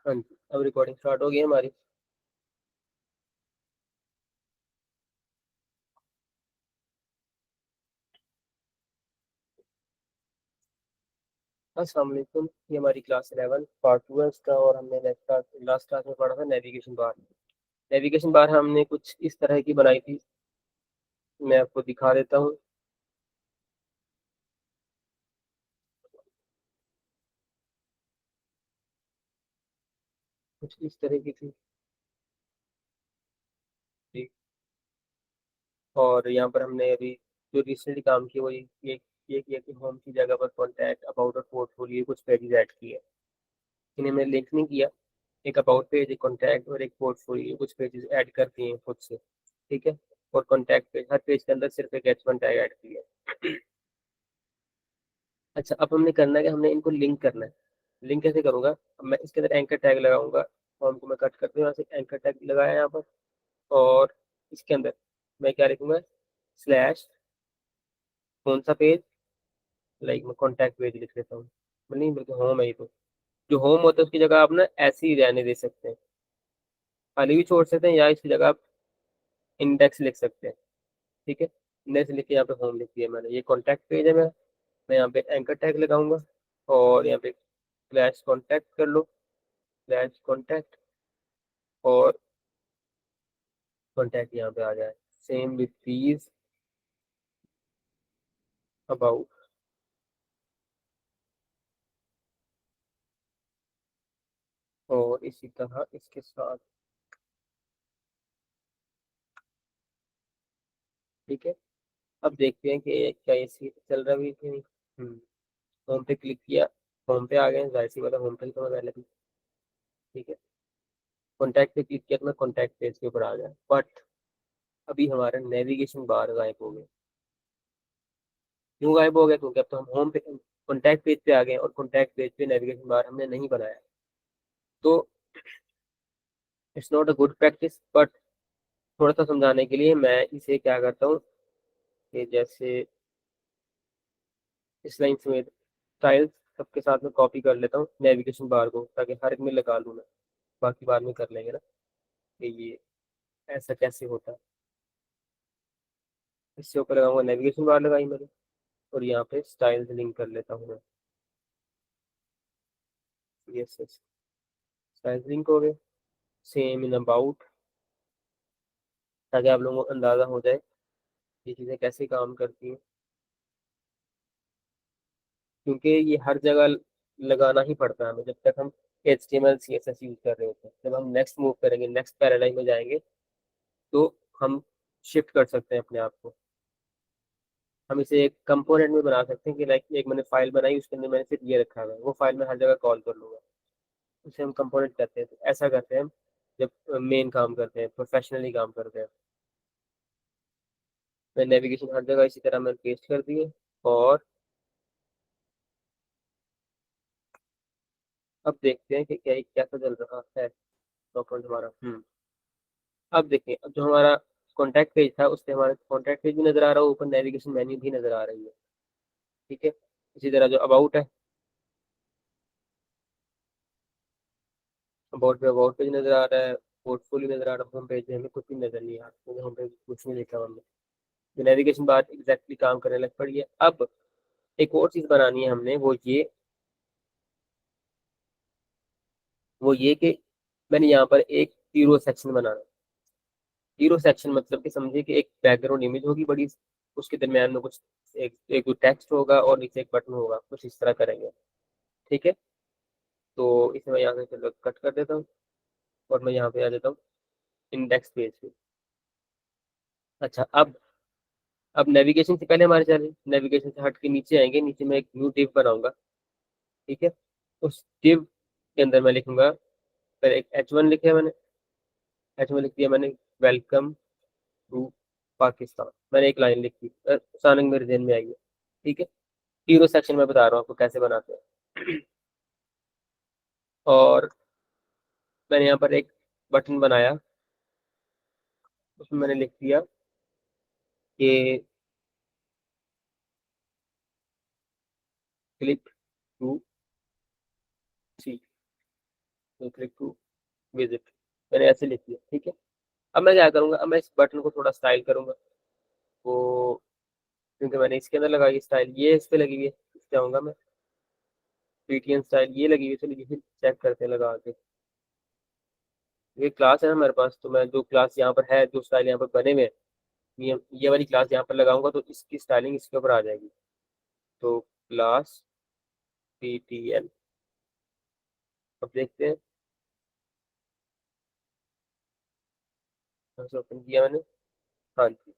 हाँ जी, अब recording start हो गई है हमारी। अस्सलाम वालेकुम। ये हमारी क्लास 11 पार्ट 2 है इसका, और हमने लास्ट क्लास में पढ़ा था नेविगेशन बार। नेविगेशन बार हमने कुछ इस तरह की बनाई थी, मैं आपको दिखा देता हूँ। कुछ इस तरह की थी, ठीक। और यहाँ पर हमने अभी जो रिसेंटली काम किया वो ये किया कि होम की जगह पर कॉन्टैक्ट, अबाउट और पोर्टफोलियो कुछ पेजेस ऐड किए। इन्हें मैंने लिंक नहीं किया। एक अबाउट पेज, एक कॉन्टैक्ट और एक पोर्टफोलियो कुछ पेजेस ऐड कर दिए हैं खुद से, ठीक है। और कॉन्टैक्ट पेज, हर पेज के अंदर सिर्फ एक H1 टैग ऐड किया है। अच्छा, अब हमने करना है कि हमने इनको लिंक करना है। लिंक कैसे करूंगा? अब मैं इसके अंदर एंकर टैग लगाऊंगा, फॉर्म को मैं कट करते हूँ यहाँ से, एंकर टैग लगाया यहाँ पर। और इसके अंदर मैं क्या लिखूंगा? स्लैश कौन सा पेज, लाइक मैं कॉन्टैक्ट पेज लिख लेता हूँ। नहीं, बल्कि होम है ये तो। जो होम होता है उसकी जगह आप ना ऐसे ही रहने दे सकते हैं, खाली भी छोड़ सकते हैं, या इसकी जगह आप इंडेक्स लिख सकते हैं, ठीक है। इंडेक्स लिख के यहाँ पे होम लिख दिया मैंने, ये कॉन्टैक्ट पेज है मेरा। मैं यहाँ पे एंकर टैग लगाऊंगा, और यहाँ पे स्लैश कॉन्टैक्ट कर लो, स्लैश कॉन्टैक्ट, और कॉन्टैक्ट यहाँ पे आ जाए। सेम विथ दीज अबाउट, और इसी तरह इसके साथ, ठीक है। अब देखते हैं कि क्या ये सही चल रहा है कि नहीं। होम पे क्लिक किया, होम पे आ गए, जाहिर सी बात है होम पे तो मैं पहले भी, ठीक है। कॉन्टैक्ट पे क्लिक किया तो मैं कॉन्टैक्ट पेज के ऊपर आ गया, बट अभी हमारा नेविगेशन बार गायब हो गया। क्यों गायब हो गया? क्योंकि अब तो हम होम पे, कॉन्टैक्ट पेज पे आ गए, और कॉन्टैक्ट पेज पे नेविगेशन बार हमने नहीं बनाया। तो it's not a good practice, but थोड़ा सा समझाने के लिए मैं इसे क्या करता हूँ कि जैसे इस लाइन समेत स्टाइल्स सबके साथ में कॉपी कर लेता हूँ नेविगेशन बार को, ताकि हर एक में लगा लूँ मैं। बाकी बाद में कर लेंगे ना कि ये ऐसा कैसे होता है। इससे ऊपर लगाऊंगा, नेविगेशन बार लगाई मैंने, और यहाँ पे स्टाइल्स लिंक कर लेता हूँ मैं। यस यस, स्टाइल्स लिंक हो गए। सेम इन अबाउट, ताकि आप लोगों को अंदाजा हो जाए ये चीज़ें कैसे काम करती हैं, क्योंकि ये हर जगह लगाना ही पड़ता है हमें जब तक हम HTML CSS यूज कर रहे होते हैं। जब हम नेक्स्ट मूव करेंगे, नेक्स्ट पैराडाइम में जाएंगे, तो हम शिफ्ट कर सकते हैं अपने आप को। हम इसे एक कंपोनेंट में बना सकते हैं कि लाइक एक मैंने फाइल बनाई, उसके अंदर मैंने सिर्फ ये रखा हुआ है, वो फाइल मैं हर जगह कॉल कर लूंगा। उसे हम कंपोनेंट कहते हैं। तो ऐसा करते हैं हम जब मेन काम करते हैं, प्रोफेशनली काम करते हैं। मैं नेविगेशन हर जगह इसी तरह मैंने पेस्ट कर दिए। और अब देखते हैं कि क्या कैसा चल रहा है डॉक्यूमेंट हमारा। अब देखिए, अब जो हमारा कॉन्टैक्ट पेज था, उससे हमारा कॉन्टैक्ट पेज भी नजर आ रहा है, ऊपर नेविगेशन मेन्यू भी नजर आ रही है, ठीक है। इसी तरह जो अबाउट है, अबाउट पे अबाउट पेज नजर आ रहा है, पोर्टफोलियो नजर आ रहा है, होम पेज में हमें कुछ भी नजर नहीं आ रहा, क्योंकि होम पेज कुछ नहीं लिखा हमने। तो नेविगेशन बार एग्जैक्टली काम करने लग पड़ी है। अब एक और चीज बनानी है हमने, वो ये कि मैंने यहाँ पर एक हीरो सेक्शन बनाना। हीरो सेक्शन मतलब कि समझिए कि एक बैकग्राउंड इमेज होगी बड़ी, उसके दरम्यान में कुछ एक एक टेक्स्ट होगा, और नीचे एक बटन होगा, कुछ इस तरह करेंगे, ठीक है। तो इसे मैं यहाँ से चलो कट कर देता हूँ, और मैं यहाँ पे आ जाता हूँ इंडेक्स पेज पे। अच्छा, अब नेविगेशन से पहले हमारे चले, नेविगेशन से हट के नीचे आएंगे, नीचे मैं एक न्यू डिव बनाऊंगा, ठीक है। उस डिव के अंदर मैं लिखूंगा, पहले एक H1 लिखे मैंने, H1 लिख दिया मैंने, वेलकम टू पाकिस्तान, मैंने एक लाइन लिखी, अचानक मेरे जहन में आई है, ठीक है। हीरो सेक्शन में बता रहा हूँ आपको कैसे बनाते हैं। और मैंने यहाँ पर एक बटन बनाया, उसमें मैंने लिख दिया कि click to see, click to visit, मैंने ऐसे लिख दिया, ठीक है। अब मैं क्या करूंगा, अब मैं इस बटन को थोड़ा स्टाइल करूंगा, वो क्योंकि मैंने इसके अंदर लगाई स्टाइल, ये इस पे लगी हुई है, इस पे आऊंगा मैं, पीटीएन स्टाइल ये लगी हुई है, चलो ये चेक करते हैं लगा के। ये क्लास है ना मेरे पास, तो मैं जो क्लास यहाँ पर है, जो स्टाइल यहाँ पर बने हुए हैं, ये वाली क्लास यहाँ पर लगाऊंगा तो इसकी स्टाइलिंग इसके ऊपर आ जाएगी। तो क्लास पीटीएन, अब देखते हैं, ओपन किया मैंने, हाँ जी,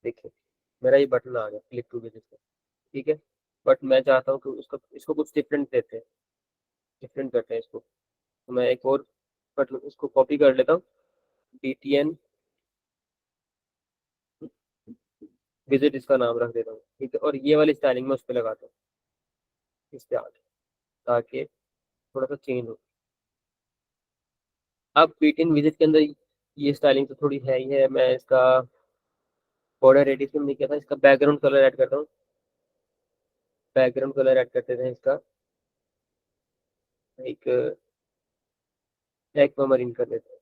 देखिए मेरा ये बटन आ गया क्लिक टू विजिट, ठीक है। बट मैं चाहता हूँ कि उसको इसको कुछ डिफरेंट देते हैं, डिफरेंट करते हैं इसको, तो मैं एक और बटन इसको कॉपी कर लेता हूँ, DTN विजिट इसका नाम रख देता हूँ, ठीक है। और ये वाली स्टाइलिंग में उस पर लगाता हूँ, इस पे आके, ताकि थोड़ा सा चेंज हो। अब DTN विजिट के अंदर ये स्टाइलिंग तो थोड़ी है ही है, मैं इसका बॉर्डर रेडियस में नहीं किया था, इसका बैकग्राउंड कलर ऐड करता हूँ, बैकग्राउंड कलर ऐड करते थे इसका, एक एक्वामरीन कर देते हैं,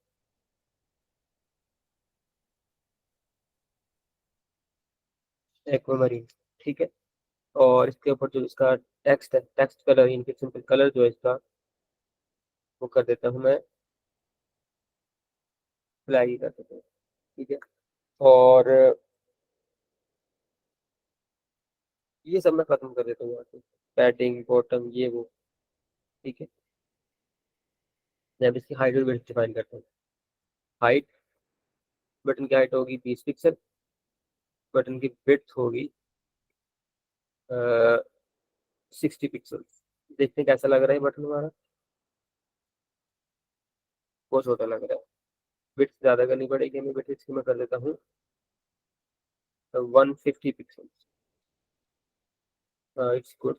एक्वामरीन, ठीक है। और इसके ऊपर जो इसका टेक्स्ट है, टेक्स्ट कलर, इनके सिंपल कलर जो है इसका, वो कर देता हूँ मैं ब्लैक ही कर देता हूँ, ठीक है। और ये सब मैं खत्म कर देता हूँ यहाँ से, पैडिंग बॉटम ये वो, ठीक है। मैं अब इसकी हाइट और विड्थ डिफाइन करता हूँ। हाइट, बटन की हाइट होगी 20 पिक्सल, बटन की विड्थ होगी 60 पिक्सल। देखते हैं कैसा लग रहा है बटन हमारा, बहुत छोटा लग रहा है, विड्थ ज़्यादा करनी पड़ेगी हमें, विड्थ इसकी मैं कर देता हूँ 150 पिक्सल, इट्स गुड,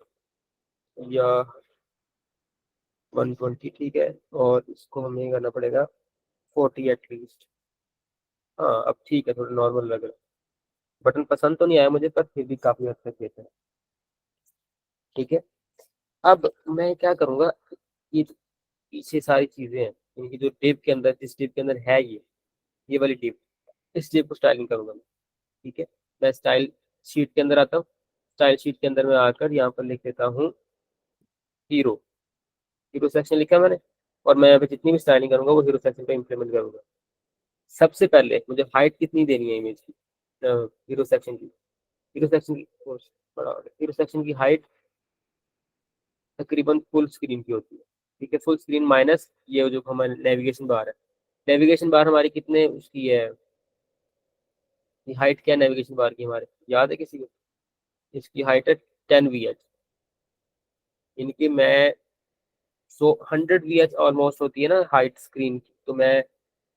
या 120, ठीक है। और इसको हमें करना पड़ेगा 40 एटलीस्ट, हाँ अब ठीक है, थोड़ा नॉर्मल लग रहा है। बटन पसंद तो नहीं आया मुझे, पर फिर भी काफी हद तक बेहतर है, ठीक है। अब मैं क्या करूंगा, ये जो पीछे सारी चीजें हैं, इनकी जो टेप के अंदर, जिस टेप के अंदर है ये वाली टेप, इस टेप को स्टाइलिंग करूंगा मैं, ठीक है। मैं स्टाइल शीट के अंदर आता हूँ, स्टाइल शीट के अंदर मैं आकर यहाँ पर लिख देता हूँ हीरो, हीरो सेक्शन लिखा मैंने, और मैं यहाँ पे जितनी भी स्टाइलिंग करूंगा वो हीरो सेक्शन पे इम्प्लीमेंट करूंगा। सबसे पहले मुझे हाइट कितनी देनी है इमेज की, हीरो सेक्शन की, हीरो सेक्शन की, बड़ा हीरो सेक्शन की हाइट तकरीबन फुल स्क्रीन की होती है, ठीक है। फुल स्क्रीन माइनस ये जो हमारे नेविगेशन बार है, नेविगेशन बार हमारी कितने उसकी है, ये हाइट क्या है नेविगेशन बार की हमारे, याद है किसी को? इसकी हाइट है 10 VH, इनकी मैं 100 VH ऑलमोस्ट होती है ना हाइट स्क्रीन की, तो मैं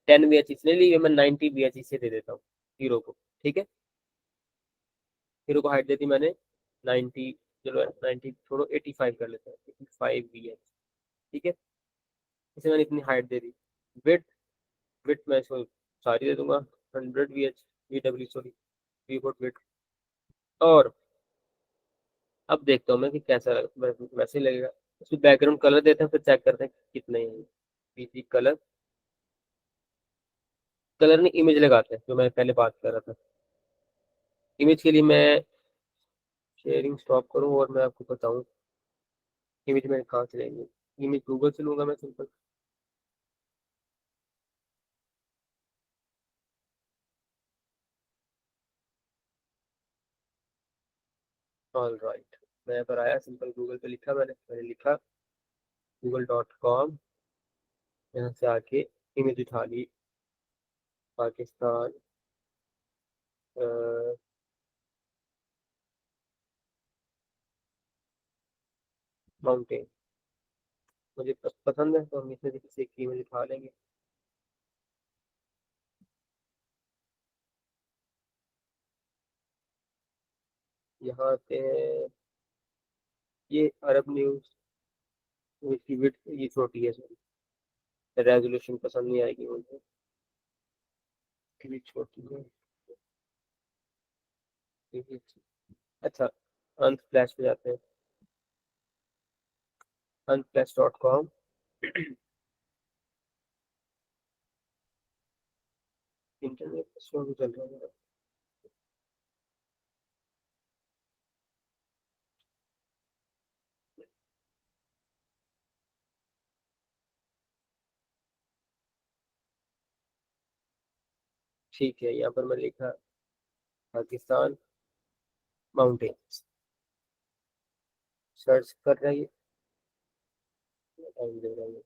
10 VH इसलिए ली, मैं 90 VH इसे दे देता हूँ हीरो को, ठीक है। हीरो को हाइट देती मैंने 90, चलो 90 छोड़ो 85 कर लेते हैं, 85 VH, ठीक है। इसे मैंने इतनी हाइट दे दी। विड्थ, विड्थ मैं इसको सारी दे दूंगा 100 VH, VW sorry, V width. और अब देखता हूँ मैं कि कैसा वैसे ही लगेगा। उसमें बैकग्राउंड कलर देते हैं, फिर चेक करते हैं कितने हैं, पीसी कलर, कलर नहीं इमेज लगाते हैं, जो मैं पहले बात कर रहा था। इमेज के लिए मैं शेयरिंग स्टॉप करूँ और मैं आपको बताऊँ इमेज में कहाँ से लेंगे। इमेज गूगल से लूंगा मैं सिंपल, ऑल राइट। मैं यहाँ पर आया, सिंपल गूगल पे लिखा मैंने लिखा google.com, यहाँ से आके इमेज उठा ली, पाकिस्तान माउंटेन, मुझे पसंद है तो हम इसमें से किसी एक की इमेज उठा लेंगे। यहाँ आते हैं, ये अरब न्यूज, इसकी विड्थ ये छोटी है, सॉरी, रेजोल्यूशन पसंद नहीं आएगी मुझे, इसकी भी छोटी है, ये भी अच्छी। अच्छा, अनफ्लैश पे जाते हैं, unflash.com। इंटरनेट स्लो भी चल रहा है मेरा। ठीक है, यहाँ पर मैं लिखा पाकिस्तान माउंटेन्स, सर्च कर रही है, टाइम दे रही है।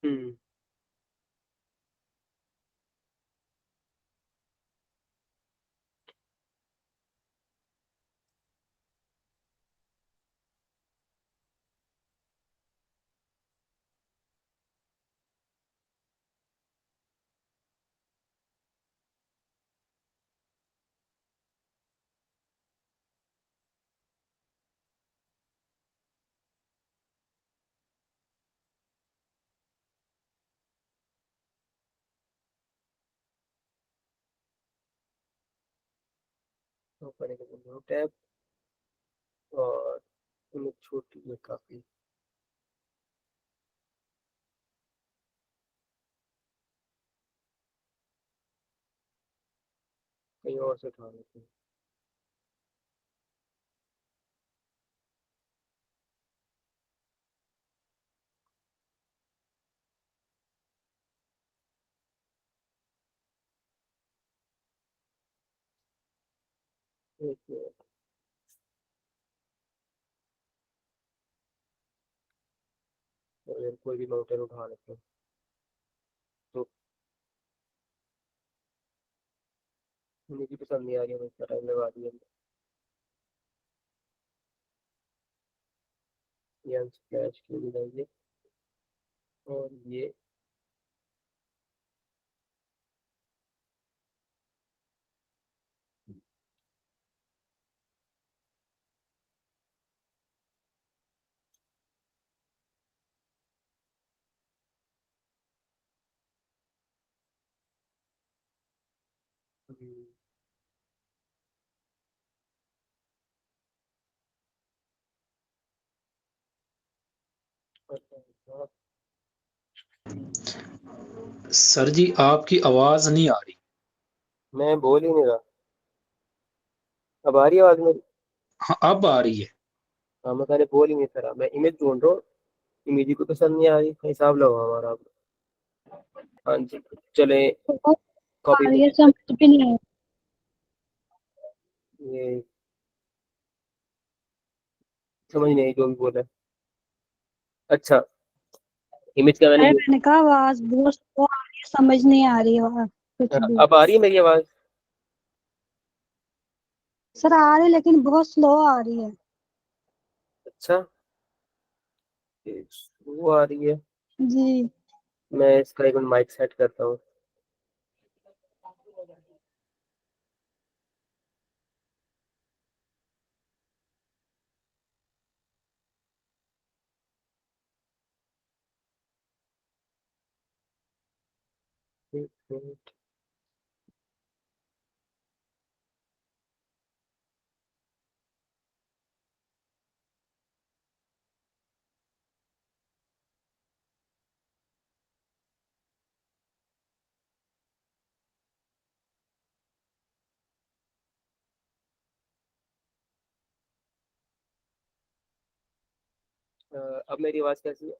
हम्म। तो पड़ेगा न्यू टैब, और इमेज छोटी है काफी। कहीं और से उठा लेते हैं। एक मिनट, और यार कोई भी माउंटेन उठा लेते हैं। तो मुझे पसंद नहीं आ रही है, इसका टाइम लगा दिया। ये स्प्लैश के लिए जाइए, और ये हम्म, अच्छा, सर जी आपकी आवाज नहीं आ रही। मैं बोल ही नहीं रहा। अब आ रही है आवाज मेरी? हाँ अब आ रही है। हाँ, मैं पहले बोल ही नहीं रहा, मैं इमेज ढूंढ रहा हूँ। इमेज ही को पसंद नहीं आ रही, हिसाब लगाओ हमारा आप। हाँ जी, चले। बहुत कॉपी आ रही बुक, है, समझ भी नहीं आ ये समझ नहीं आई जो भी बोला है। अच्छा, इमेज का मैंने रहा है। यूज, मैंने कहा आवाज बहुत स्लो आ रही है, समझ नहीं आ रही है कुछ भी। अब आ रही है मेरी आवाज? सर आ रही है, लेकिन बहुत स्लो आ रही है। अच्छा, वो आ रही है। जी। मैं इसका एक मिनट माइक सेट करता हूँ। एक मिनट। अब मेरी आवाज कैसी है?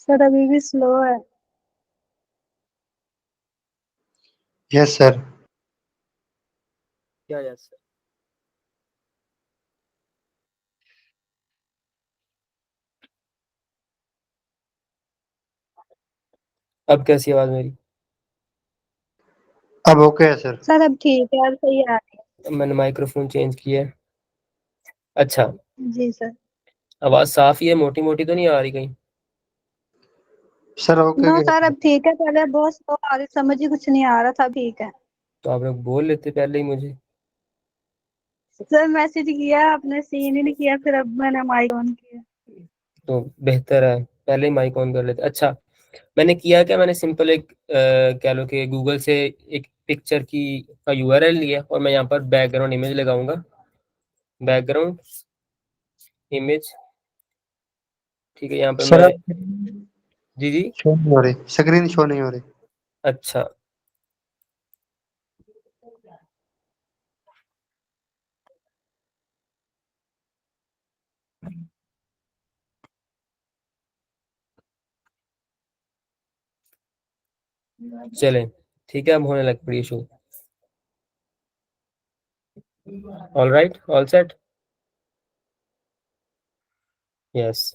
सर अभी भी स्लो है। Yes sir. क्या यार सर? अब कैसी आवाज मेरी? अब ओके है सर। सर अब ठीक है, अब सही आ रही मैंने माइक्रोफोन चेंज किया है। अच्छा, है। जी सर। आवाज साफ ही है, मोटी मोटी तो नहीं आ रही कहीं? सर ओके नो के सर अब ठीक है, पहले बहुत स्लो आ रही, समझ ही कुछ नहीं आ रहा था, ठीक है। तो आप लोग बोल लेते पहले ही मुझे। सर मैसेज किया आपने, सीन ही नहीं किया, फिर अब मैंने माइक ऑन किया। तो बेहतर है पहले ही माइक ऑन कर लेते। अच्छा, मैंने किया क्या, मैंने सिंपल एक कह लो कि गूगल से एक पिक्चर की का यूआरएल लिया और मैं यहाँ पर बैकग्राउंड इमेज लगाऊंगा, बैकग्राउंड इमेज। ठीक है, यहाँ पर सर मैं, आप जी जी, शो नहीं हो रही, स्क्रीन शो नहीं हो रही। अच्छा चलें, ठीक है, अब होने लग पड़ी show. All right, all set, yes.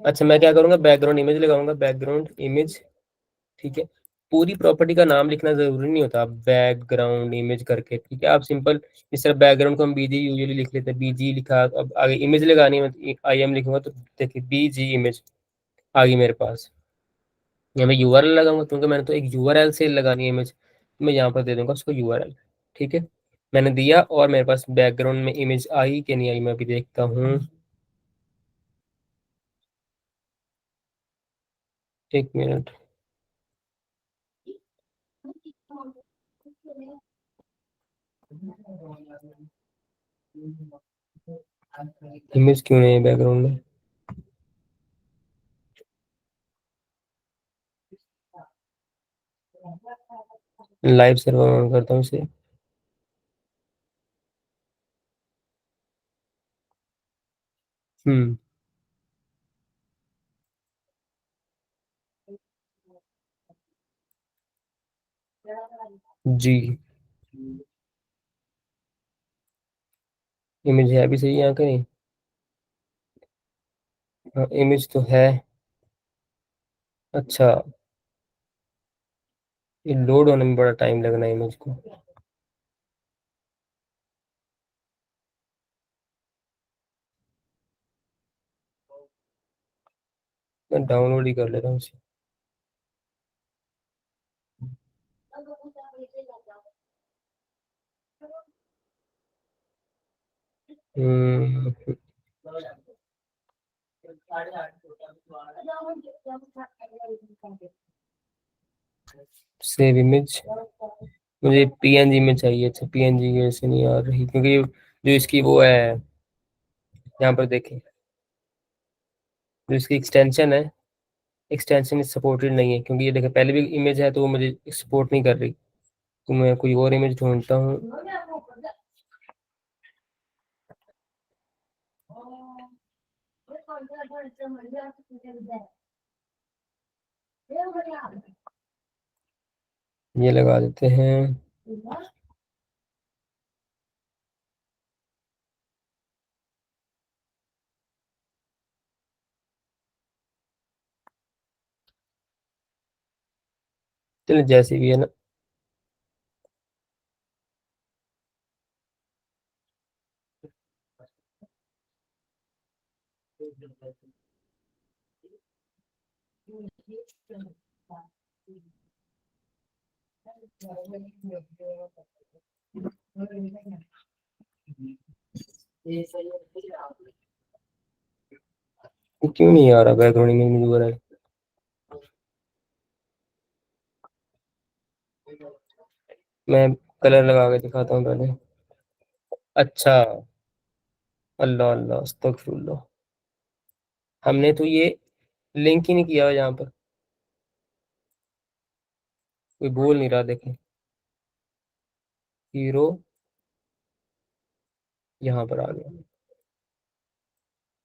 अच्छा, मैं क्या करूँगा, बैकग्राउंड इमेज लगाऊंगा, बैकग्राउंड इमेज। ठीक है, पूरी प्रॉपर्टी का नाम लिखना जरूरी नहीं होता, बैकग्राउंड इमेज करके, ठीक है। आप सिंपल इस तरह बैकग्राउंड को हम बीजी यूजुअली लिख लेते हैं, बीजी लिखा, अब आगे इमेज लगानी है, आई एम लिखूंगा, तो देखिए बीजी इमेज आ गई मेरे पास। या मैं यूआरएल लगाऊंगा क्योंकि मैंने तो एक यूआरएल से लगानी है इमेज, मैं यहाँ पर दे दूंगा उसको यूआरएल। ठीक है, मैंने दिया और मेरे पास बैकग्राउंड में इमेज आई कि नहीं आई, मैं अभी देखता हूँ, एक मिनट। इमेज क्यों नहीं है बैकग्राउंड में, लाइव सर्वर ऑन करता हूँ इसे। हम्म, जी, इमेज है अभी सही यहाँ कहीं, हाँ इमेज तो है। अच्छा, ये लोड होने में बड़ा टाइम लगना है इमेज को, मैं डाउनलोड ही कर लेता हूँ इसे। हम्म, सेव इमेज, मुझे पीएनजी में चाहिए। अच्छा, पीएनजी की वैसे नहीं आ रही क्योंकि जो इसकी वो है, यहाँ पर देखें, जो इसकी एक्सटेंशन है, एक्सटेंशन सपोर्टेड नहीं है, क्योंकि ये देखें पहले भी इमेज है तो वो मुझे सपोर्ट नहीं कर रही, तो मैं कोई और इमेज ढूंढता हूँ। ये लगा देते हैं, चलिए जैसे भी है ना। ये क्यों नहीं आ रहा बैकग्राउंड इमेज में दोबारा, मैं कलर लगा के दिखाता हूँ पहले। अच्छा, अल्लाह अल्लाह अस्तगफिरुल्लाह, हमने तो ये लिंक ही नहीं किया हुआ यहाँ पर, कोई बोल नहीं रहा, देखें हीरो यहाँ पर आ गया।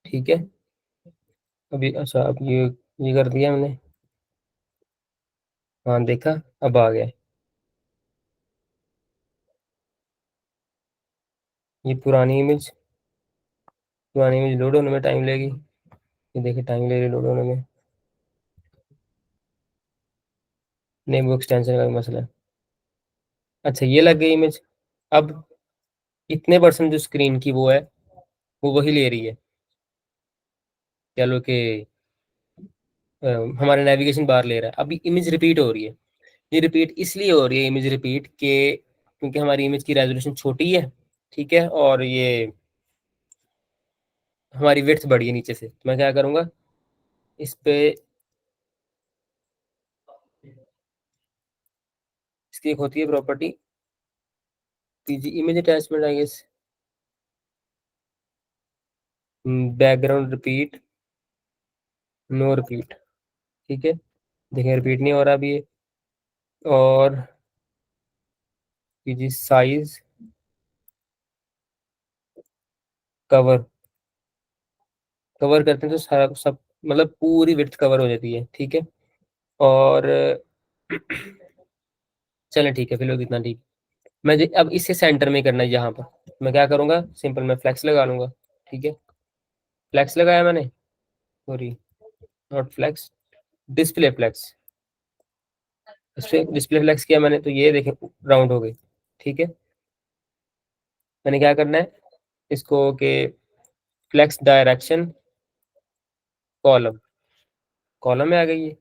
ठीक है, अभी अच्छा, अब ये कर दिया हमने, हाँ देखा, अब आ गया। ये पुरानी इमेज लोड होने में टाइम लगेगी, ये देखिए टाइम ले रही लोड होने में, नहीं वो एक्सटेंशन का भी मसला है। अच्छा, ये लग गई इमेज, अब इतने परसेंट जो स्क्रीन की वो है, वो वही ले रही है, कह लो कि हमारे नेविगेशन बार ले रहा है। अभी इमेज रिपीट हो रही है, ये रिपीट इसलिए हो रही है इमेज रिपीट के, क्योंकि हमारी इमेज की रेजोल्यूशन छोटी है, ठीक है, और ये हमारी विड्थ बड़ी है नीचे से, तो मैं क्या करूँगा, इस पे इसकी एक होती है property PG image attachment, I guess, background repeat, no repeat, ठीक है, देखें रिपीट नहीं हो रहा अभी ये, और पीजी साइज कवर, कवर करते हैं तो सारा सब मतलब पूरी विड्थ कवर हो जाती है, ठीक है, और चलें ठीक है, फिलहाल इतना ठीक। मैं अब इसे सेंटर में करना है यहाँ पर, मैं क्या करूँगा, सिंपल मैं फ्लेक्स लगा लूँगा, ठीक है, फ्लेक्स लगाया मैंने, sorry not flex, display flex, display flex किया मैंने, तो ये देखें राउंड हो गई, ठीक है। मैंने क्या करना है इसको कि फ्लेक्स डायरेक्शन कॉलम, कॉलम में आ गई है।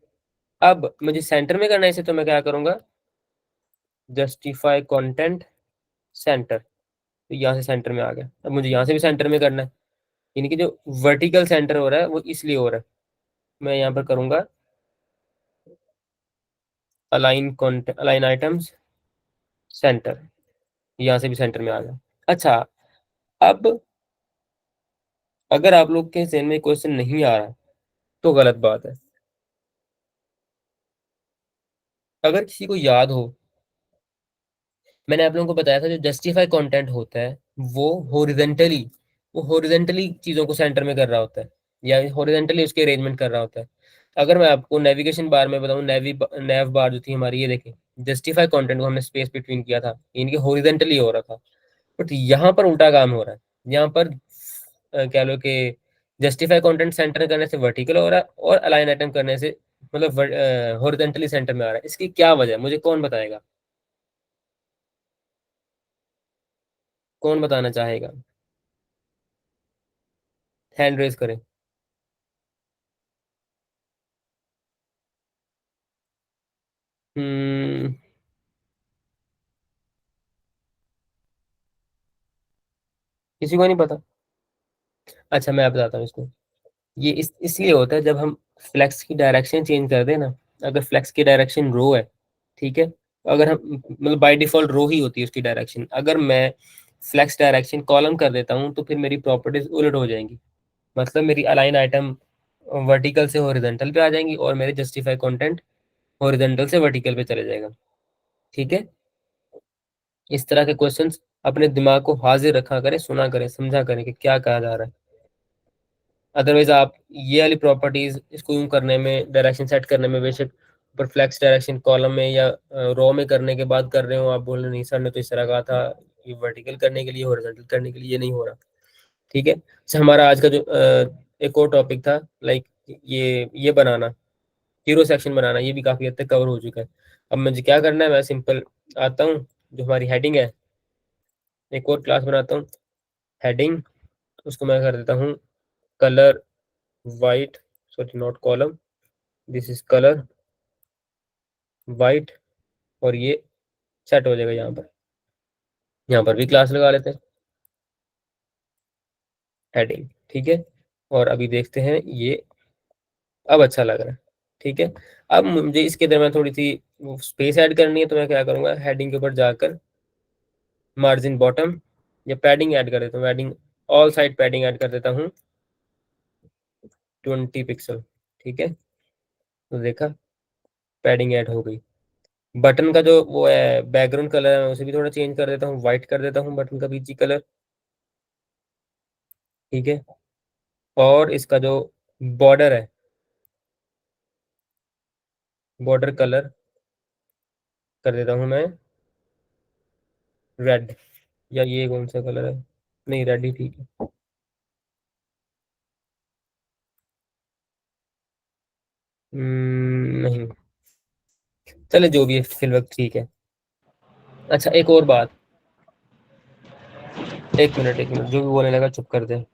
अब मुझे सेंटर में करना है इसे, तो मैं क्या करूँगा, जस्टिफाई कंटेंट सेंटर, तो यहाँ से सेंटर में आ गया। अब मुझे यहाँ से भी सेंटर में करना है, यानी कि जो वर्टिकल सेंटर हो रहा है वो इसलिए हो रहा है, मैं यहाँ पर करूँगा align content, align items centre, यहाँ से भी सेंटर में आ गया। अच्छा, अब अगर आप लोग के ज़हन में क्वेश्चन नहीं आ रहा तो गलत बात है। अगर किसी को याद हो, मैंने आप लोगों को बताया था जो जस्टिफाई कंटेंट होता है वो हॉरिजेंटली चीज़ों को सेंटर में कर रहा होता है, या हॉरिजेंटली उसके अरेंजमेंट कर रहा होता है। अगर मैं आपको नेविगेशन बार में बताऊं, नेव बार जो थी हमारी, ये देखें, जस्टिफाई कंटेंट को हमने स्पेस बिटवीन किया था, इनके हॉरिजेंटली हो रहा था, बट यहाँ पर उल्टा काम हो रहा है। यहाँ पर कह लो कि जस्टिफाई कंटेंट सेंटर करने से वर्टिकल हो रहा है, और अलाइन आइटम करने से मतलब हॉरिजेंटली सेंटर में आ रहा है। इसकी क्या वजह है, मुझे कौन बताएगा, कौन बताना चाहेगा, हैंड रेज करें। हम्म, किसी को नहीं पता? अच्छा, मैं बताता हूँ इसको। ये इसलिए होता है जब हम फ्लेक्स की डायरेक्शन चेंज कर दें ना, अगर फ्लेक्स की डायरेक्शन रो है, ठीक है, अगर हम मतलब बाय डिफॉल्ट रो ही होती है उसकी डायरेक्शन, अगर मैं फ्लेक्स डायरेक्शन कॉलम कर देता हूँ तो फिर मेरी प्रॉपर्टीज उलट हो जाएंगी, मतलब मेरी अलाइन आइटम वर्टिकल से हॉरिजॉन्टल पे आ जाएंगी, और मेरे जस्टिफाई कंटेंट हॉरिजॉन्टल से वर्टिकल पे चले जाएगा, ठीक है। इस तरह के क्वेश्चंस अपने दिमाग को हाजिर रखा करें, सुना करें, समझा करें कि क्या कहा जा रहा है। अदरवाइज आप ये वाली प्रॉपर्टीज इसको यूं करने में, डायरेक्शन सेट करने में, बेशक ऊपर फ्लेक्स डायरेक्शन कॉलम में या रो में करने के बाद कर रहे हो, आप बोल रहे नहीं सर ने तो इस तरह कहा था, ये वर्टिकल करने के लिए, हॉरिजॉन्टल करने के लिए, ये नहीं हो रहा, ठीक है। अच्छा, हमारा आज का जो एक और टॉपिक था, लाइक ये बनाना, हीरो सेक्शन बनाना, ये भी काफी हद तक कवर हो चुका है। अब मुझे क्या करना है, मैं सिंपल आता हूँ, जो हमारी हेडिंग है, एक और क्लास बनाता हूँ हेडिंग, उसको मैं कर देता हूँ colour white, sorry not column, this is colour white, और ये सेट हो जाएगा यहाँ पर भी क्लास लगा लेते हैं हेडिंग, ठीक है। और अभी देखते हैं ये अब अच्छा लग रहा है, ठीक है। अब मुझे इसके दरम्यान थोड़ी सी स्पेस ऐड करनी है, तो मैं क्या करूँगा, हेडिंग के ऊपर जाकर मार्जिन बॉटम या पैडिंग ऐड कर देता हूँ, padding all side padding add कर देता हूँ 20 पिक्सल, ठीक है। तो देखा पैडिंग ऐड हो गई। बटन का जो वो है बैकग्राउंड कलर है, उसे भी थोड़ा चेंज कर देता हूँ, व्हाइट कर देता हूँ बटन का बीची कलर, ठीक है। और इसका जो बॉर्डर है, बॉर्डर कलर कर देता हूँ मैं रेड, या ये कौन सा कलर है, नहीं रेड ही ठीक है। नहीं, चले जो भी है फिल वक्त ठीक है। अच्छा, एक और बात, एक मिनट, जो भी बोलने लगा चुप कर दे,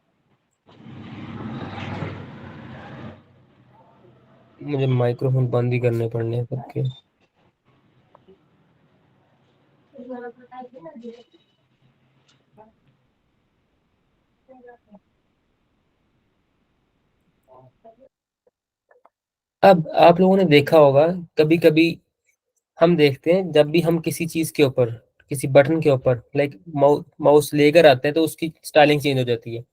मुझे माइक्रोफोन बंद ही करने पड़ने हैं सबके। अब आप लोगों ने देखा होगा, कभी कभी हम देखते हैं जब भी हम किसी चीज के ऊपर, किसी बटन के ऊपर लाइक माउस लेकर आते हैं तो उसकी स्टाइलिंग चेंज हो जाती है।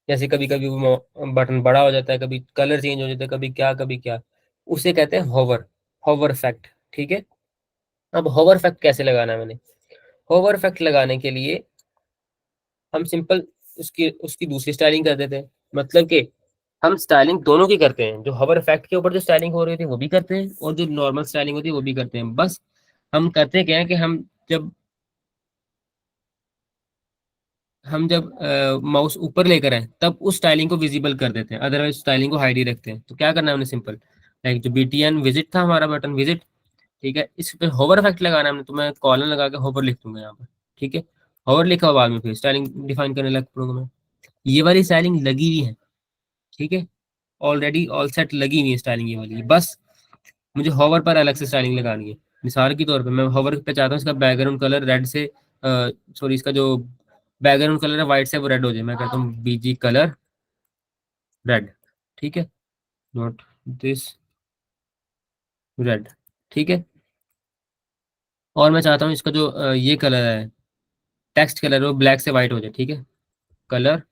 जैसे कभी कभी वो बटन बड़ा हो जाता है, कभी कलर चेंज हो जाता है, कभी क्या। उसे कहते हैं होवर, होवर इफेक्ट। ठीक है, अब होवर इफेक्ट कैसे लगाना है मैंने? होवर इफेक्ट लगाने के लिए हम सिंपल उसकी उसकी दूसरी स्टाइलिंग कर देते हैं। मतलब कि हम स्टाइलिंग दोनों की करते हैं, जो हवर इफेक्ट के ऊपर जो स्टाइलिंग हो रही थी वो भी करते हैं, और जो नॉर्मल स्टाइलिंग होती है वो भी करते हैं। बस हम करते क्या है कि जब हम जब माउस ऊपर लेकर आए तब उस स्टाइलिंग को विजिबल कर देते हैं, अदरवाइज स्टाइलिंग को हाइड ही रखते हैं। तो क्या करना है हमने? सिंपल, लाइक जो BTN विजिट था हमारा बटन विजिट, ठीक है, इस पे होवर इफेक्ट लगाना है हमने, तो मैं कॉलन लगा के होवर लिख दूंगा यहाँ पर। ठीक है, होवर लिखा बाद में फिर स्टाइलिंग डिफाइन करने लग पड़ूंगा मैं। ये वाली स्टाइलिंग लगी हुई है, ठीक है, ऑलरेडी ऑल सेट लगी हुई है स्टाइलिंग ये वाली। बस मुझे होवर पर अलग से स्टाइलिंग लगानी है। मिसाल के तौर पे मैं होवर पे चाहता हूँ इसका बैकग्राउंड कलर रेड से, सॉरी, इसका जो बैकग्राउंड कलर है व्हाइट से वो रेड हो जाए। मैं कहता हूँ BG कलर रेड। ठीक है, नॉट दिस रेड। ठीक है, और मैं चाहता हूँ इसका जो ये कलर है, टेक्स्ट कलर, वो ब्लैक से व्हाइट हो जाए। ठीक है, कलर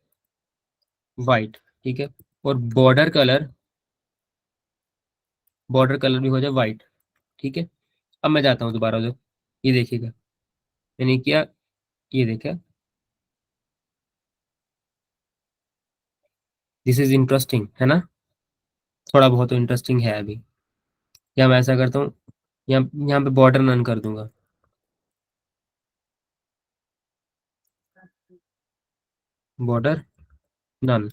व्हाइट। ठीक है, और बॉर्डर कलर भी हो जाए व्हाइट। ठीक है, अब मैं जाता हूँ दोबारा जो, ये देखिएगा मैंने किया, ये देखा, दिस इज इंटरेस्टिंग है ना? थोड़ा बहुत तो इंटरेस्टिंग है अभी। या मैं ऐसा करता हूँ, यहाँ यहाँ पे बॉर्डर नन कर दूंगा, बॉर्डर नन।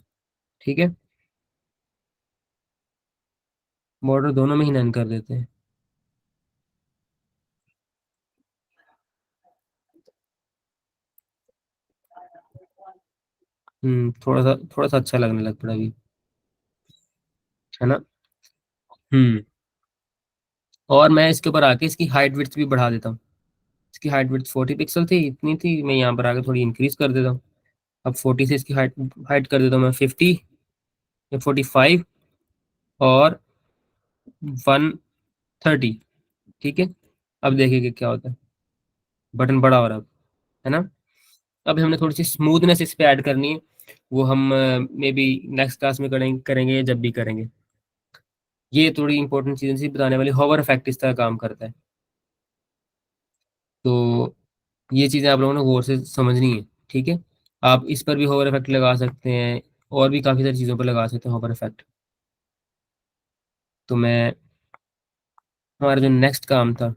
ठीक है, बॉर्डर दोनों में ही नन कर देते हैं। थोड़ा सा अच्छा लगने लग पड़ा अभी, है ना? हम्म और मैं इसके ऊपर आके इसकी हाइट विड्थ भी बढ़ा देता हूँ। इसकी हाइट विड्थ 40 पिक्सल थी, इतनी थी, मैं यहाँ पर आके थोड़ी इंक्रीज कर देता हूँ। अब 40 से इसकी हाइट हाइट कर देता हूँ मैं 50 या 45 और 130। ठीक है, अब देखिए कि क्या होता है, बटन बड़ा हो रहा है ना? अब हमने थोड़ी सी स्मूथनेस इस पे ऐड करनी है, वो हम मे बी नेक्स्ट क्लास में करेंगे या जब भी करेंगे। ये थोड़ी इंपॉर्टेंट चीजें सी बताने वाली, होवर इफेक्ट इस तरह काम करता है। तो ये चीज़ें आप लोगों ने गौर से समझनी है। ठीक है, आप इस पर भी होवर इफेक्ट लगा सकते हैं, और भी काफ़ी सारी चीज़ों पर लगा सकते हैं होवर इफेक्ट। तो मैं, हमारा जो नेक्स्ट काम था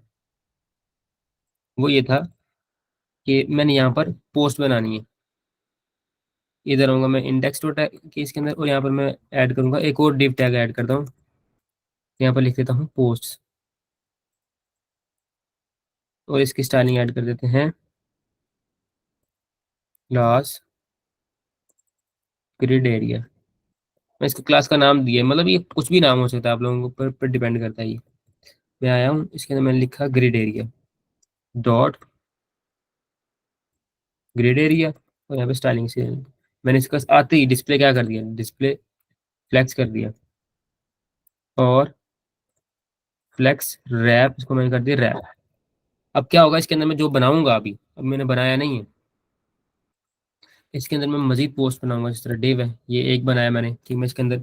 वो ये था कि मैंने यहाँ पर पोस्ट बनानी है। इधर आऊँगा मैं इंडेक्स डॉट के इसके अंदर, और यहाँ पर मैं ऐड करूँगा एक और डिव टैग ऐड करता हूँ। यहाँ पर लिख देता हूँ पोस्ट, और इसकी स्टाइलिंग ऐड कर देते हैं क्लास ग्रिड एरिया। मैं इसको क्लास का नाम दिया, मतलब ये कुछ भी नाम हो सकता है, आप लोगों के ऊपर डिपेंड करता है ये। मैं आया हूँ, इसके अंदर मैंने लिखा grid area dot grid area, और यहाँ पे स्टाइलिंग से मैंने इसका आते ही डिस्प्ले क्या कर दिया, डिस्प्ले फ्लेक्स कर दिया, और फ्लेक्स रैप, इसको मैंने कर दिया रैप। अब क्या होगा इसके अंदर मैं जो बनाऊंगा, अभी अब मैंने बनाया नहीं है, इसके अंदर मैं मजीद पोस्ट बनाऊंगा। जिस तरह डिव है, ये एक बनाया मैंने, ठीक, मैं इसके अंदर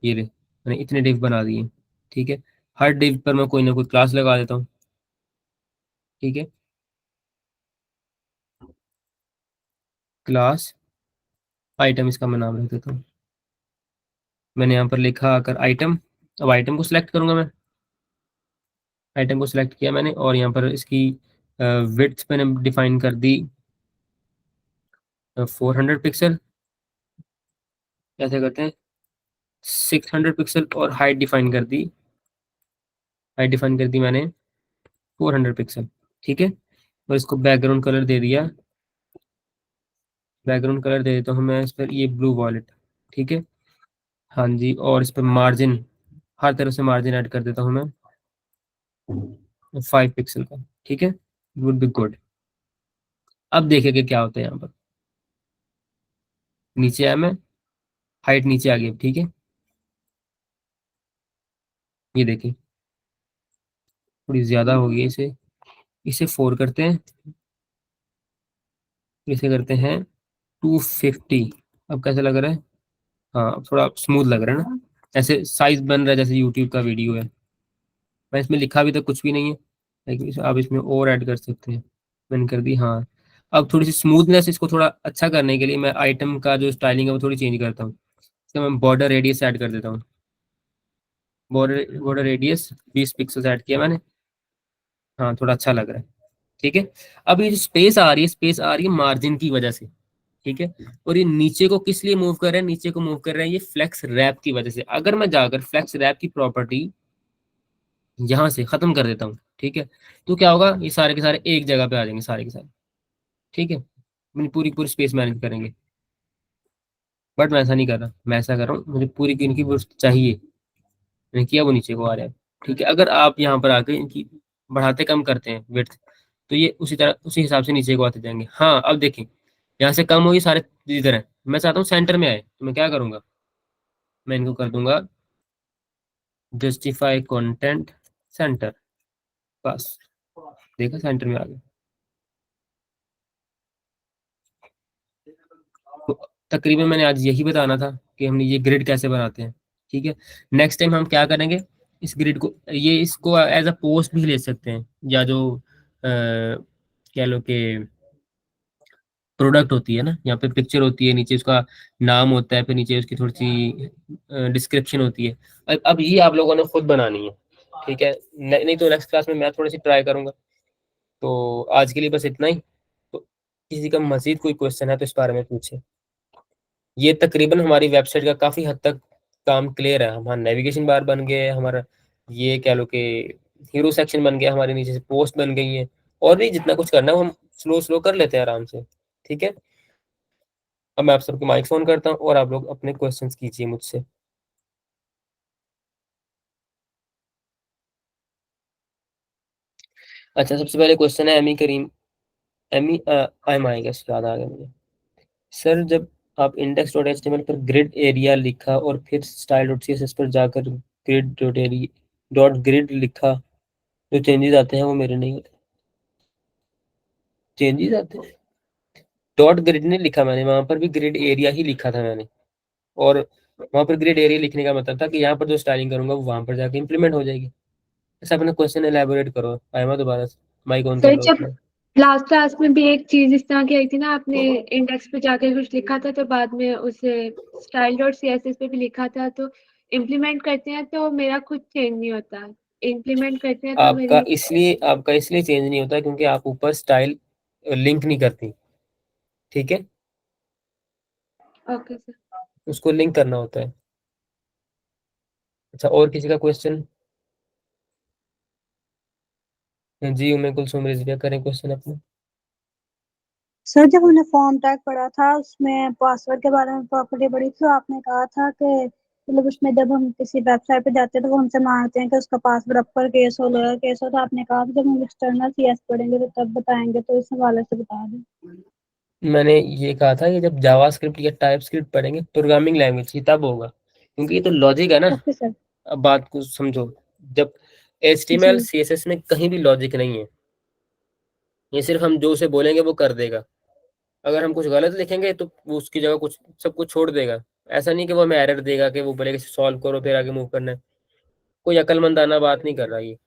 ये ले मैंने इतने डिव बना दिए। ठीक है, हर डिव पर मैं कोई ना कोई क्लास लगा देता हूँ। ठीक है, क्लास आइटम इसका मैं नाम रख देता हूँ। मैंने यहाँ पर लिखा आकर आइटम। अब आइटम को सिलेक्ट करूंगा मैं, आइटम को सिलेक्ट किया मैंने, और यहाँ पर इसकी विड्थ मैंने डिफाइन कर दी 400 पिक्सल। ऐसे करते हैं 600 पिक्सल, और हाइट डिफाइन कर दी मैंने 400 पिक्सल। ठीक है, और इसको बैकग्राउंड कलर दे देता हूँ मैं इस पर ये ब्लू वॉलेट। ठीक है, हाँ जी, और इस पर मार्जिन, हर तरफ से मार्जिन ऐड कर देता हूँ मैं 5 पिक्सल का। ठीक है, वुड बी गुड। अब देखेंगे क्या होता है यहाँ पर। नीचे आया मैं, हाइट नीचे आ गई, ठीक है। ये देखिए थोड़ी ज्यादा हो गई, इसे इसे 4 करते हैं, इसे करते हैं 250। अब कैसा लग रहा है? हाँ थोड़ा स्मूथ लग रहा है ना, ऐसे साइज बन रहा है जैसे यूट्यूब का वीडियो है। मैं इसमें लिखा भी तो कुछ भी नहीं है, लेकिन आप इसमें और ऐड कर सकते हैं। मैंने कर दी, हाँ। अब थोड़ी सी स्मूथनेस इसको थोड़ा अच्छा करने के लिए मैं आइटम का जो स्टाइलिंग है वो थोड़ी चेंज करता हूँ। इसका मैं बॉर्डर रेडियस ऐड कर देता हूँ। Border border radius 20 pixel add किया मैंने। हाँ थोड़ा अच्छा लग रहा है, ठीक है। अब ये जो स्पेस आ रही है, स्पेस आ रही है मार्जिन की वजह से, ठीक है। और ये नीचे को किस लिए मूव कर रहे हैं? नीचे को मूव कर रहे हैं ये फ्लेक्स रैप की वजह से। अगर मैं जाकर फ्लेक्स रैप की प्रॉपर्टी यहाँ से खत्म कर देता हूँ, ठीक है, तो क्या होगा? ये सारे के सारे एक जगह पे आ जाएंगे, सारे के सारे, ठीक है। अपनी पूरी पूरी स्पेस मैनेज करेंगे। बट मैं ऐसा नहीं कर रहा, मैं ऐसा कर रहा हूँ, मुझे पूरी की इनकी वो चाहिए, मैंने किया, वो नीचे को आ रहा है, ठीक है। अगर आप यहाँ पर आके इनकी बढ़ाते कम करते हैं विड्थ, तो ये उसी तरह उसी हिसाब से नीचे को आते जाएंगे। हाँ अब देखें, यहाँ से कम हुई, सारे इधर है, मैं चाहता हूँ सेंटर में आए, तो मैं क्या करूंगा? मैं इनको कर दूंगा जस्टिफाई कंटेंट सेंटर, बस देखा सेंटर में आ गया। तो तकरीबन मैंने आज यही बताना था कि हमने ये ग्रिड कैसे बनाते हैं, ठीक है। नेक्स्ट टाइम हम क्या करेंगे, इस ग्रिड को, ये इसको एज अ पोस्ट भी ले सकते हैं, या जो कह लो कि प्रोडक्ट होती है ना, यहाँ पे पिक्चर होती है, नीचे उसका नाम होता है, फिर नीचे उसकी थोड़ी सी डिस्क्रिप्शन होती है। अब ये आप लोगों ने खुद बनानी है, ठीक है। नहीं तो नेक्स्ट क्लास में मैं थोड़ी सी ट्राई करूंगा। तो आज के लिए बस इतना ही। तो किसी का मजीद कोई क्वेश्चन है तो इस बारे में पूछे। ये तकरीबन हमारी वेबसाइट का काफ़ी हद तक काम क्लियर है। हमारा नेविगेशन बार बन गया है, हमारा ये कह लो कि हीरो सेक्शन बन गया, हमारे नीचे से पोस्ट बन गई है, और भी जितना कुछ करना है वो हम स्लो स्लो कर लेते हैं आराम से, ठीक है। अब मैं आप सबके माइक ऑन करता हूँ और आप लोग अपने क्वेश्चंस कीजिए मुझसे। अच्छा, सबसे पहले क्वेश्चन है एमी करीम, एमी आई आएगा, याद आ गया मुझे। सर जब आप इंडेक्स डॉट एचटीएमएल पर ग्रिड एरिया लिखा और फिर स्टाइल डॉट सीएसएस पर जाकर grid dot area dot grid लिखा, जो चेंजेस आते हैं वो मेरे नहीं होते। चेंजेस आते हैं, डॉट ग्रिड नहीं लिखा मैंने, वहां पर भी ग्रिड एरिया ही लिखा था मैंने। और वहां पर ग्रिड एरिया लिखने का मतलब था कि यहाँ पर जो स्टाइलिंग करूंगा वो वहां पर जाके इंप्लीमेंट हो जाएगी। ऐसा अपना क्वेश्चन एलैबोरेट करो। आयमा दोबारा माइक ऑन कर सर लो जब अपना। लास्ट क्लास में भी एक चीज इस तरह की आई थी ना, आपने इंडेक्स पे जाके कुछ लिखा था तो बाद में उसे स्टाइल डॉट सीएसएस पे भी लिखा था, तो इम्प्लीमेंट करते हैं तो मेरा खुद चेंज नहीं होता, इम्प्लीमेंट करते हैं तो मेरी। आपका इसलिए चेंज नहीं होता क्योंकि आप ऊपर स्टाइल लिंक नहीं करती, ठीक है। Okay sir. उसको लिंक करना होता है। अच्छा, और किसी का क्वेश्चन? जी उम्मे कुलसुम रिजविया करें क्वेश्चन अपना। सर जब हमने फॉर्म टैग पढ़ा था उसमें पासवर्ड के बारे में प्रॉपर्टी पढ़ी थी, तो आपने कहा था कि मतलब उसमें जब हम किसी वेबसाइट पे जाते हैं तो वो हमसे मांगते हैं कि उसका पासवर्ड अपर केस हो, लोअर केस हो, तो आपने कहा कि जब हम एक्सटर्नल सीएस पढ़ेंगे तो तब बताएंगे, तो इस हवाले से बता दें। मैंने ये कहा था कि जब जावास्क्रिप्ट या टाइपस्क्रिप्ट पढ़ेंगे प्रोग्रामिंग लैंग्वेज ही तब होगा, क्योंकि ये तो लॉजिक है ना। Okay sir. अब बात को समझो, जब HTML जी CSS में कहीं भी लॉजिक नहीं है, ये सिर्फ हम जो उसे बोलेंगे वो कर देगा। अगर हम कुछ गलत लिखेंगे तो वो उसकी जगह कुछ सब कुछ छोड़ देगा। ऐसा नहीं कि वो हमें एरर देगा कि वो बोलेगा सॉल्व करो फिर आगे मूव करना है। कोई अक्लमंदाना बात नहीं कर रहा ये।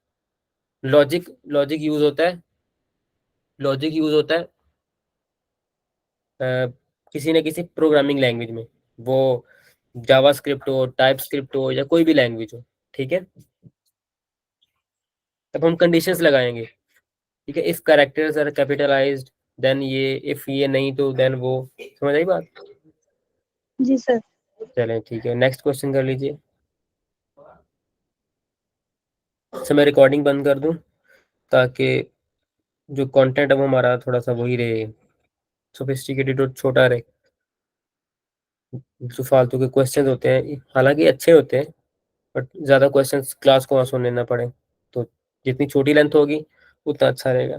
लॉजिक लॉजिक यूज होता है, लॉजिक यूज होता है किसी न किसी प्रोग्रामिंग लैंग्वेज में, वो जावास्क्रिप्ट हो, टाइपस्क्रिप्ट हो, या कोई भी लैंग्वेज हो, ठीक है। तब हम कंडीशंस लगाएंगे, ठीक है। If characters are capitalized then ये, इफ ये नहीं तो देन वो। समझ आई बात? जी सर। चलें ठीक है, नेक्स्ट क्वेश्चन कर लीजिए। अच्छा मैं रिकॉर्डिंग बंद कर दूं ताकि जो कंटेंट है वो हमारा थोड़ा सा वही रहे, सोफिस्टिकेटेड और छोटा रहे। जो फालतू के क्वेश्चन होते हैं हालांकि अच्छे होते हैं, बट ज़्यादा क्वेश्चंस क्लास को वहाँ सुनने ना पड़े, तो जितनी छोटी लेंथ होगी उतना अच्छा रहेगा।